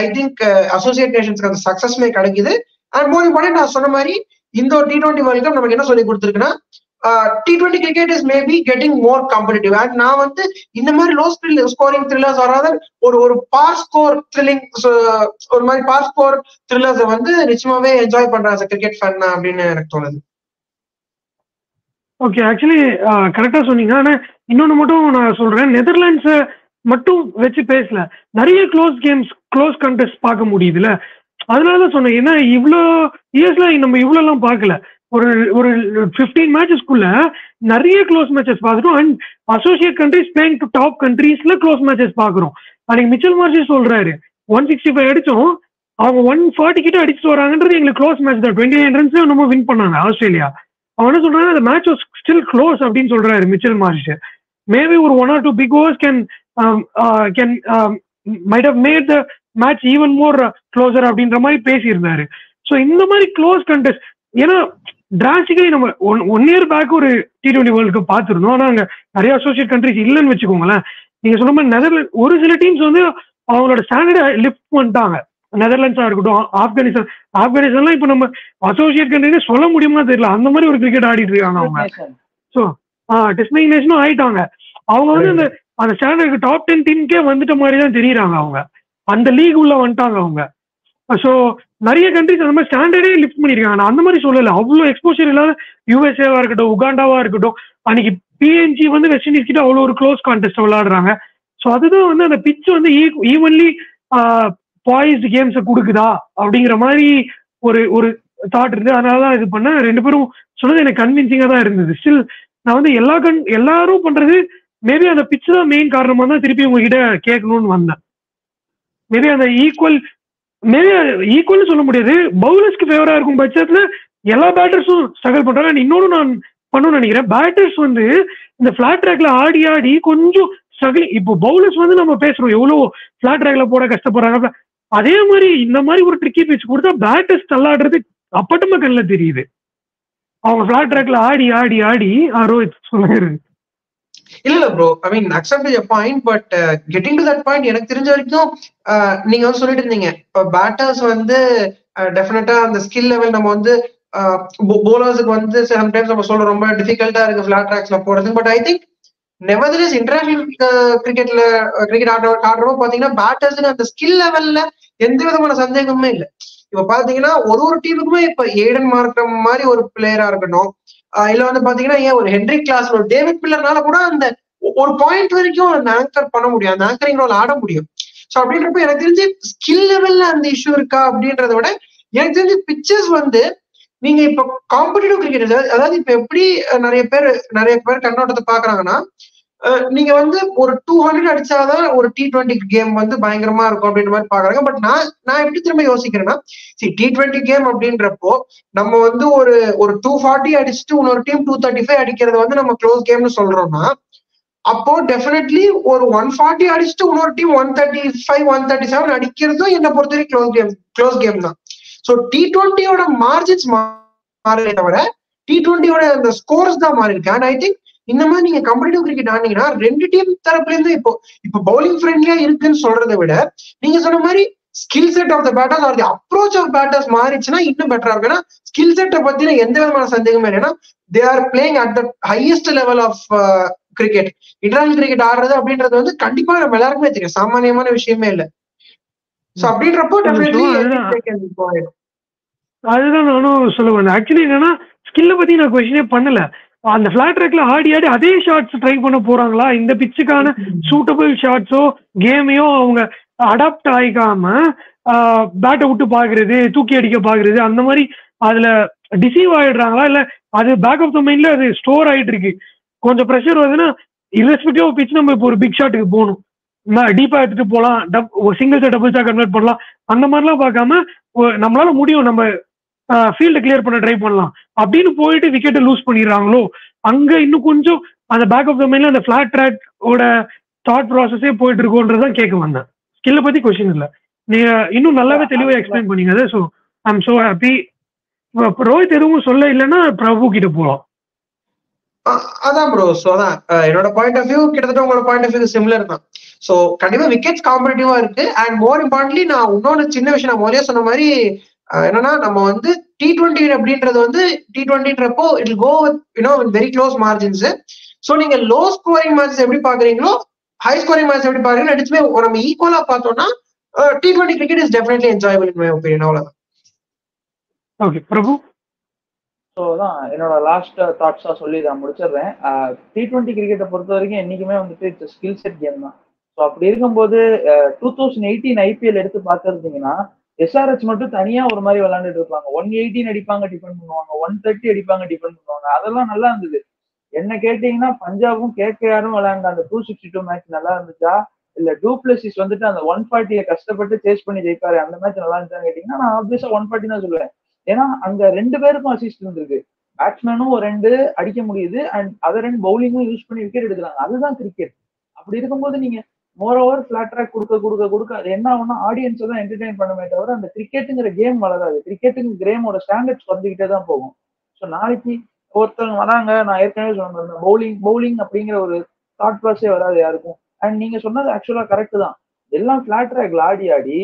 ஐ திங்க் அசோசியேட் நேஷன்ஸ்க்கு அந்த சக்சஸ்மே கிடைக்குது. அண்ட் மோர் இம்பார்ட்டன்ட் நான் சொன்ன மாதிரி இந்த ஒரு T20 வேர்ல்ட் கப் நமக்கு என்ன சொல்லி கொடுத்துருக்குன்னா T20 cricket is maybe getting more competitive. And நான் வந்து இந்த மாதிரி லோ ஸ்கோரிங் த்ரில்லர்ஸ் வராத ஒரு பார் ஸ்கோர் த்ரில்லிங் ஒரு மாதிரி பார் ஸ்கோர் த்ரில்லர்ஸை வந்து நிச்சயமாவே என்ஜாய் பண்றேன் கிரிக்கெட் ஃபேன் அப்படின்னு எனக்கு தோணுது. ஓகே, ஆக்சுவலி கரெக்டா சொன்னீங்க. ஆனா இன்னொன்னு மட்டும் நான் சொல்றேன், நெதர்லாண்ட்ஸை மட்டும் வச்சு பேசல, நிறைய க்ளோஸ் கேம்ஸ் க்ளோஸ் கண்டெஸ்ட் பார்க்க முடியுதுல்ல, அதனாலதான் சொன்னேன். ஏன்னா இவ்வளோ இயர்ஸ்ல நம்ம இவ்வளோ எல்லாம் பார்க்கல. ஒரு 15 மேட்சஸ்க்குள்ள நிறைய க்ளோஸ் மேட்சஸ் பார்த்துட்டோம். And associate countries playing to top கண்ட்ரீஸ்ல க்ளோஸ் மேட்சஸ் பார்க்குறோம். அன்னைக்கு மிச்சல் மார்ஷ் சொல்றாரு 165 அடிச்சோம், அவங்க 140 கிட்ட அடிச்சுட்டு வராங்கன்றது எங்களுக்கு க்ளோஸ் மேட்ச் தான். 29 ரன்ஸ் நம்ம வின் பண்ணாங்க ஆஸ்திரேலியா. அவன் என்ன சொல்றாங்க, அந்த மேட்ச் வாஸ் ஸ்டில் க்ளோஸ் அப்படின்னு சொல்றாரு மிச்சல் மார்ஷ். மேபி ஒரு 1 or 2 big overs can might have made the match even more closer அப்படின்ற மாதிரி பேசியிருந்தாரு. ஸோ இந்த மாதிரி க்ளோஸ் கண்டெஸ்ட், ஏன்னா டிராஸ்டிக்கலி நம்ம ஒன் இயர் பேக் ஒரு T20 வேர்ல்டு கப் பார்த்துருந்தோம். ஆனால் அங்கே நிறைய அசோசியேட் கண்ட்ரிஸ் இல்லைன்னு வச்சுக்கோங்களேன். நீங்க சொன்ன மாதிரி நெதர்லாந்து ஒரு சில டீம்ஸ் வந்து அவங்களோட ஸ்டாண்டர்டை லிஃப்ட் பண்ணிட்டாங்க. நெதர்லாண்ட்ஸா இருக்கட்டும், ஆப்கானிஸ்தான்லாம் இப்போ நம்ம அசோசியேட் கண்ட்ரின்னு சொல்ல முடியுமா தெரியல, அந்த மாதிரி ஒரு கிரிக்கெட் ஆடிட்டு இருக்காங்க அவங்க. ஸோ டெஸ்டினேஷனும் ஆயிட்டாங்க அவங்க. வந்து அந்த ஸ்டாண்டர்டுக்கு டாப் 10 டீமுக்கே வந்துட்ட மாதிரி தான் தெரியுறாங்க அவங்க. அந்த லீக் உள்ள வந்துட்டாங்க அவங்க. ஸோ நிறைய கண்ட்ரிஸ் அந்த மாதிரி ஸ்டாண்டர்டே லிஃப்ட் பண்ணியிருக்காங்க. நான் அந்த மாதிரி சொல்லலை. அவ்வளோ எக்ஸ்போஷர் இல்லாத யூஎஸ்ஏவா இருக்கட்டும், உகாண்டாவா இருக்கட்டும், அன்னைக்கு பிஎன்ஜி வந்து வெஸ்ட் இண்டீஸ் கிட்ட அவ்வளோ ஒரு க்ளோஸ் கான்டெஸ்ட் விளையாடுறாங்க. ஸோ அதுதான் வந்து அந்த பிச் வந்து ஈவன்லி பாய்ஸ்டு கேம்ஸை கொடுக்குதா அப்படிங்கிற மாதிரி ஒரு ஒரு தாட் இருந்து அதனால தான் இது பண்ண. ரெண்டு பேரும் சொன்னது எனக்கு கன்வின்சிங்காக தான் இருந்தது. ஸ்டில் நான் வந்து எல்லாரும் பண்றது மேபி அந்த பிச் தான் மெயின் காரணமாக தான் திருப்பி உங்ககிட்ட கேட்கணும்னு வந்தேன். மேபி அந்த ஈக்குவல்னு சொல்ல முடியாது, பவுலர்ஸ்க்கு ஃபேவரா இருக்கும் பட்சத்துல எல்லா பேட்டர்ஸும் ஸ்ட்ரகிள் பண்றாங்க. இன்னொரு நான் பண்ணணும்னு நினைக்கிறேன், பேட்டர்ஸ் வந்து இந்த ஃபிளாட் ட்ராக்ல ஆடி ஆடி கொஞ்சம் ஸ்ட்ரகிளிங். இப்போ பவுலர்ஸ் வந்து நம்ம பேசுறோம் எவ்வளவு ஃபிளாட் ட்ராக்ல போட கஷ்டப்படுறாங்க. அதே மாதிரி இந்த மாதிரி ஒரு ட்ரிக்கி பிச் கொடுத்தா பேட்டர்ஸ் தள்ளாடுறது அப்பட்டமா கண்ணில் தெரியுது. அவங்க ஃபிளாட் ட்ராக்ல ஆடி ஆடி ஆடி ரோஹித் சொல்லுங்க. இல்ல bro, I mean accept your point, but getting to that point எனக்கு தெரிஞ்ச வரைக்கும் நீங்க வந்து சொல்லிட்டு இருந்தீங்க இப்போ பேட்டர்ஸ் வந்து டெஃபினட்டா அந்த ஸ்கில் லெவல் நம்ம வந்து போலர்ஸுக்கு வந்து சம்டைம்ஸ் நம்ம சொல்ற ரொம்ப டிஃபிகல்ட்டா இருக்கு ஃபிளாட் ட்ராக்ஸ்ல போறது. But I think nevertheless international cricket ஆடுறப்போ பாத்தீங்கன்னா பேட்டர்ஸுக்கு அந்த ஸ்கில் லெவல்ல எந்த விதமான சந்தேகமுமே இல்லை. இப்ப பாத்தீங்கன்னா ஒரு டீமுக்குமே இப்ப ஏடன் மார்க்ரம் மாதிரி ஒரு பிளேயரா இருக்கட்டும், இல்ல வந்து பாத்தீங்கன்னா ஏன் ஒரு ஹென்ரிக் கிளாஸ் ஒரு டேவிட் பில்லர்னால கூட அந்த ஒரு பாயிண்ட் வரைக்கும் அந்த ஆங்கர் பண்ண முடியும், அந்த ஆங்கரிங் ரோல் ஆட முடியும். ஸோ அப்படின்றப்ப எனக்கு தெரிஞ்சு ஸ்கில் லெவல்ல அந்த இஷ்யூ இருக்கா அப்படின்றத விட எனக்கு தெரிஞ்சு பிக்சர்ஸ் வந்து நீங்க இப்ப காம்படிட்டிவ் கிரிக்கெட், அதாவது இப்ப எப்படி நிறைய பேர் கண்ணோட்டத்தை பாக்குறாங்கன்னா நீங்க வந்து ஒரு 200 அடிச்சாதான் ஒரு T20 கேம் வந்து பயங்கரமா இருக்கும் அப்படின்ற மாதிரி பாக்குறாங்க. பட் நான் எப்படி திரும்ப யோசிக்கிறேன்னா, T20 கேம் அப்படின்றப்போ நம்ம வந்து ஒரு 240 அடிச்சுட்டு இன்னொரு டீம் 235 அடிக்கிறது வந்து நம்ம க்ளோஸ் கேம்னு சொல்றோம்னா, அப்போ டெஃபினெட்லி ஒரு 140 அடிச்சுட்டு இன்னொரு டீம் 135 137 அடிக்கிறதும் என்ன பொறுத்த வரைக்கும் க்ளோஸ் கேம் தான். ஸோ T20யோட மார்ஜின்ஸ் மாறவே தவிர T20யோட அந்த ஸ்கோர்ஸ் தான் மாறி இருக்கு. அண்ட் ஐ திங்க் இந்த மாதிரி நீங்க காம்படிட்டிவ் கிரிக்கெட் ஆனீங்கன்னா ரெண்டு டீம் தரப்புல இருந்து இப்போ பவுலிங் ஃப்ரெண்ட்லியா இருக்குன்னு சொல்றதை விட நீங்க சொன்ன மாதிரி skill set of the batters or the approach of batters மாறிச்சுன்னா இன்னும் பெட்டரா இருக்கும். ஏன்னா ஸ்கில் செட்டை பத்தின எந்த விதமான சந்தேகமே இல்லைன்னா they are playing at the highest level of cricket. International cricket ஆடுறது அப்படின்றது வந்து கண்டிப்பா நம்ம எல்லாருக்குமே தெரியும், சாமானியமான விஷயமே இல்லை. சோ அப்படின்றப்போ அதுதான் நானும் சொல்ல வந்தேன். ஆக்சுவலி என்னன்னா ஸ்கில்ல பத்தி நான் கொஸ்டினே பண்ணல. அந்த ஃபிளாட் ட்ராக்ல ஆடி ஆடி அதே ஷாட்ஸ் ட்ரை பண்ண போறாங்களா, இந்த பிச்சுக்கான சூட்டபிள் ஷாட்ஸோ கேமையோ அவங்க அடாப்ட் ஆகிக்காம பேட்டை விட்டு பாக்குறது, தூக்கி அடிக்க பாக்குறது, அந்த மாதிரி அதுல டிசீவ் ஆயிடுறாங்களா, இல்ல அது பேக் ஆஃப் த மைண்ட்ல அது ஸ்டோர் ஆயிட்டு இருக்கு. கொஞ்சம் ப்ரெஷர் வருதுன்னா இரஸ்பெக்டிவ் ஆஃப் பிச் நம்ம இப்போ ஒரு பிக் ஷாட்டுக்கு போகணும், டீப்பா எடுத்துட்டு போகலாம், சிங்கிள்ஸா டபுள்ஸா கன்வெர்ட் பண்ணலாம், அந்த மாதிரிலாம் பார்க்காம நம்மளால முடியும், நம்ம ஃபீல்டை கிளியர் பண்ண ட்ரை பண்ணலாம் அப்படின்னு போயிட்டு விக்கெட்டை லூஸ் பண்ணிடுறாங்களோ, அங்க இன்னும் கொஞ்சம் அந்த பேக் ஆஃப் த மைண்ட்ல அந்த ஃபிளாட் ட்ராக்கோட தாட் ப்ராசஸே போயிட்டு இருக்கோன்றதான் கேட்க வந்தேன். ஸ்கில்ல பத்தி கொஸ்டின் இல்லை, நீங்க இன்னும் நல்லாவே தெளிவாக எக்ஸ்பிளைன் பண்ணீங்க அதை. So I am so happy. Rohit எதுவும் சொல்ல இல்லைன்னா பிரபு கிட்ட போகலாம். அதான் ப்ரோ, ஸோ அதான் என்னோட பாயிண்ட் ஆஃப் வியூ கிட்டத்தட்ட உங்களோட பாயிண்ட் ஆஃப் வியூ சிமிலர் தான். ஸோ கண்டிப்பா விக்கெட்ஸ் காம்படிட்டிவா இருக்கு. அண்ட் மோர் இம்பார்ட்டன்ட்லி நான் இன்னொரு சின்ன விஷயம் நான் முதலே சொன்ன மாதிரி என்னன்னா நம்ம வந்து T20 அப்படின்றது வந்து T20ன்றப்போ it go with very close margins. So நீங்க லோ ஸ்கோரிங் மேட்சஸ் எப்படி பாக்குறீங்களோ ஹை ஸ்கோரிங் மேட்ச் எப்படி பாக்குறீங்களோ ரெண்டுமே நம்ம ஈக்குவலா பார்த்தோம்னா T20 cricket is definitely enjoyable in my opinion. அவ்வளவுதான். ஓகே பிரபு. ஸோ தான் என்னோட லாஸ்ட் தாட்ஸா சொல்லி நான் முடிச்சிடுறேன். T20 கிரிக்கெட்டை பொறுத்த வரைக்கும் என்னைக்குமே வந்துட்டு இட்ஸ் ஸ்கில் செட் கேம் தான். ஸோ அப்படி இருக்கும்போது 2018 IPL எடுத்து பார்த்துருந்தீங்கன்னா SRH மட்டும் தனியா ஒரு மாதிரி விளையாண்டுட்டு இருப்பாங்க. 118 அடிப்பாங்க, டிஃபெண்ட் பண்ணுவாங்க, 130 அடிப்பாங்க, டிஃபெண்ட் பண்ணுவாங்க. அதெல்லாம் நல்லா இருந்தது. என்ன கேட்டீங்கன்னா பஞ்சாபும் KKRும் விளையாண்ட அந்த 262 மேட்ச் நல்லா இருந்துச்சா, இல்ல டூப்ளசிஸ் வந்துட்டு அந்த 140 கஷ்டப்பட்டு சேஸ் பண்ணி ஜெயிப்பாரு அந்த மேட்ச் நல்லா இருந்துச்சான்னு கேட்டீங்கன்னா நான் ஆப்வியஸா 140 தான் சொல்லுவேன். ஏன்னா அங்க ரெண்டு பேருக்கும் அசிஸ்ட் இருந்திருக்கு. பேட்ஸ்மேனும் ஒரு 2 அடிக்க முடியுது அண்ட் அதர் 2 பவுலிங்கும் யூஸ் பண்ணி விக்கெட் எடுக்கிறாங்க. அதுதான் கிரிக்கெட். அப்படி இருக்கும்போது நீங்க மோர் ஓவர் ஃபிளாட் ட்ராக் கொடுக்க அது என்ன ஆகும்னா ஆடியன்ஸை தான் என்டர்டெயின் பண்ணுமே தவிர அந்த கிரிக்கெட்டுங்கிற கேம் வளராது. கிரிக்கெட்டுங்கிற கேமோட ஸ்டாண்டர்ட்ஸ் வந்துகிட்டே தான் போகும். ஸோ நாளைக்கு ஒருத்தவங்க வராங்க, நான் ஏற்கனவே சொன்னேன் பவுலிங் அப்படிங்கிற ஒரு தாட் ப்ராசஸே வராது யாருக்கும். அண்ட் நீங்க சொன்னது ஆக்சுவலா கரெக்ட் தான். எல்லாம் ஃபிளாட் ட்ராக்ல ஆடி ஆடி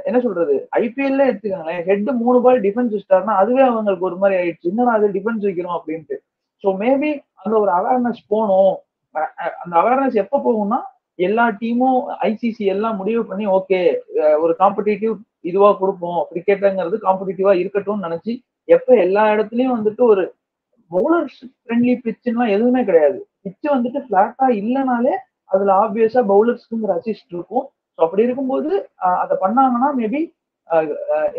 என்ன சொல்றது, ஐபிஎல்ல எடுத்துக்கோங்களேன், ஹெட் 3 பால் டிஃபென்ஸ் வச்சிட்டாருன்னா அதுவே அவங்களுக்கு ஒரு மாதிரி ஆயிடுச்சு, இன்னும் அது டிஃபென்ஸ் வைக்கிறோம் அப்படின்ட்டு. ஸோ மேபி அந்த ஒரு அவேர்னஸ் போகணும். அந்த அவேர்னஸ் எப்போ போகும்னா எல்லா டீமும் ஐசிசி எல்லாம் முடிவு பண்ணி ஓகே ஒரு காம்படிட்டிவ் இதுவா கொடுப்போம், கிரிக்கெட்டுங்கிறது காம்படிட்டிவா இருக்கட்டும்னு நினைச்சு எப்ப எல்லா இடத்துலயும் வந்துட்டு ஒரு பவுலர்ஸ் ஃப்ரெண்ட்லி பிச்சுலாம் எதுவுமே கிடையாது. பிச்சு வந்துட்டு ஃபிளாட்டா இல்லைனாலே அதுல ஆப்வியஸா பவுலர்ஸ்க்குங்கிற அசிஸ்ட் இருக்கும். ஸோ அப்படி இருக்கும்போது அதை பண்ணாங்கன்னா மேபி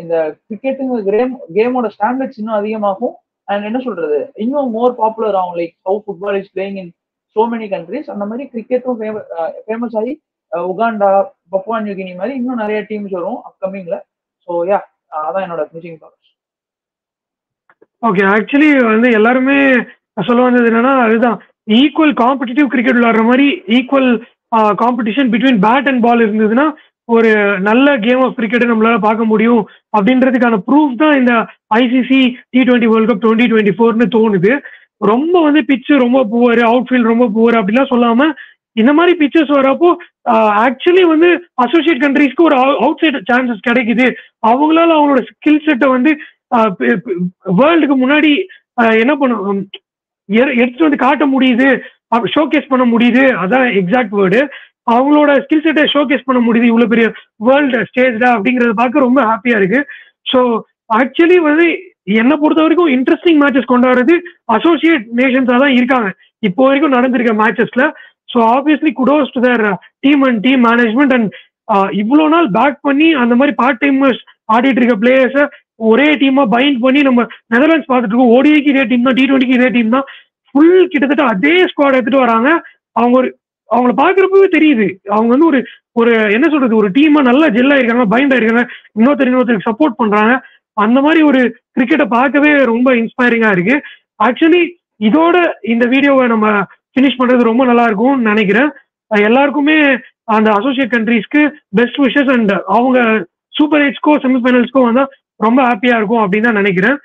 இந்த கிரிக்கெட்டுங்கிற கேமோட ஸ்டாண்டர்ட்ஸ் இன்னும் அதிகமாகும். அண்ட் என்ன சொல்றது, இன்னும் மோர் பாப்புலர் ஆகும். Like how football is playing in so many countries, அந்த மாதிரி கிரிக்கெட்டும் ஃபேமஸ் ஆகி உகாண்டா, பப்புவா நியூகினி மாதிரி இன்னும் நிறைய டீம்ஸ் வரும் அப்கமிங்ல. ஸோ யா, அதான் என்னோட ஃபினிஷிங் தாட்ஸ். ஓகே, ஆக்சுவலி வந்து எல்லாருமே சொல்ல வந்தது என்னன்னா, அதுதான் ஈக்குவல் காம்படிட்டிவ் கிரிக்கெட் விளையாடுற மாதிரி equal competition between bat and ball இருந்ததுன்னா ஒரு நல்ல கேம் ஆஃப் கிரிக்கெட்டை நம்மளால பார்க்க முடியும் அப்படின்றதுக்கான ப்ரூஃப் தான் இந்த ஐசிசி T20 வேர்ல்ட் கப் 2024ன்னு தோணுது. ரொம்ப வந்து பிச்சு ரொம்ப புவர், அவுட்ஃபீல்ட் ரொம்ப புவர் அப்படிலாம் சொல்லாம இந்த மாதிரி பிச்சர்ஸ் வரப்போ ஆக்சுவலி வந்து அசோசியேட் கண்ட்ரீஸ்க்கு ஒரு அவுட் சைட் சான்சஸ் கிடைக்குது. அவங்களால அவங்களோட ஸ்கில் செட்டை வந்து வேர்ல்டுக்கு முன்னாடி என்ன பண்ணும் எடுத்துட்டு வந்து காட்ட முடியுது, ஷோகேஸ் பண்ண முடியுது. அதான் எக்ஸாக்ட் வேர்டு. அவங்களோட ஸ்கில் செட்டை ஷோகேஸ் பண்ண முடியுது இவ்வளவு பெரிய வேர்ல்டு ஸ்டேஜ்ல அப்படிங்கறத பார்க்க ரொம்ப ஹாப்பியா இருக்கு. ஸோ ஆக்சுவலி வந்து என்னை பொறுத்த வரைக்கும் இன்ட்ரெஸ்டிங் மேட்சஸ் கொண்டாடுறது அசோசியேட் நேஷன்ஸா தான் இருக்காங்க இப்போ வரைக்கும் நடந்திருக்க மேட்சஸ்ல. So obviously kudos to their team and team management. And இவ்வளோ நாள் பேக் பண்ணி அந்த மாதிரி பார்ட் டைமர்ஸ் ஆடிட்டு இருக்க பிளேயர்ஸை ஒரே டீமா பைண்ட் பண்ணி நம்ம நெதர்லாண்ட்ஸ் பார்த்துட்டு இருக்கோம். ஓடிஐக்கு இதே டீம் தான், T20க்கு இதே டீம் தான், ஃபுல் கிட்டத்தட்ட அதே ஸ்குவாட் எடுத்துட்டு வராங்க. அவங்கள பாக்குறப்பவே தெரியுது அவங்க வந்து ஒரு என்ன சொல்றது, ஒரு டீமா நல்லா ஜெல்லா இருக்காங்க, பைண்ட் ஆயிருக்காங்க, இன்னொருத்தருக்கு சப்போர்ட் பண்றாங்க. அந்த மாதிரி ஒரு கிரிக்கெட்டை பார்க்கவே ரொம்ப இன்ஸ்பைரிங்கா இருக்கு. ஆக்சுவலி இதோட இந்த வீடியோவை நம்ம ஃபினிஷ் பண்றது ரொம்ப நல்லா இருக்கும்னு நினைக்கிறேன். எல்லாருக்குமே அந்த அசோசியேட் கண்ட்ரீஸ்க்கு பெஸ்ட் விஷஸ் அண்ட் அவங்க சூப்பர் 8க்கோ செமிஃபைனல்ஸ்க்கோ வந்தா ரொம்ப ஹாப்பியா இருக்கும் அப்படின்னு தான் நினைக்கிறேன்.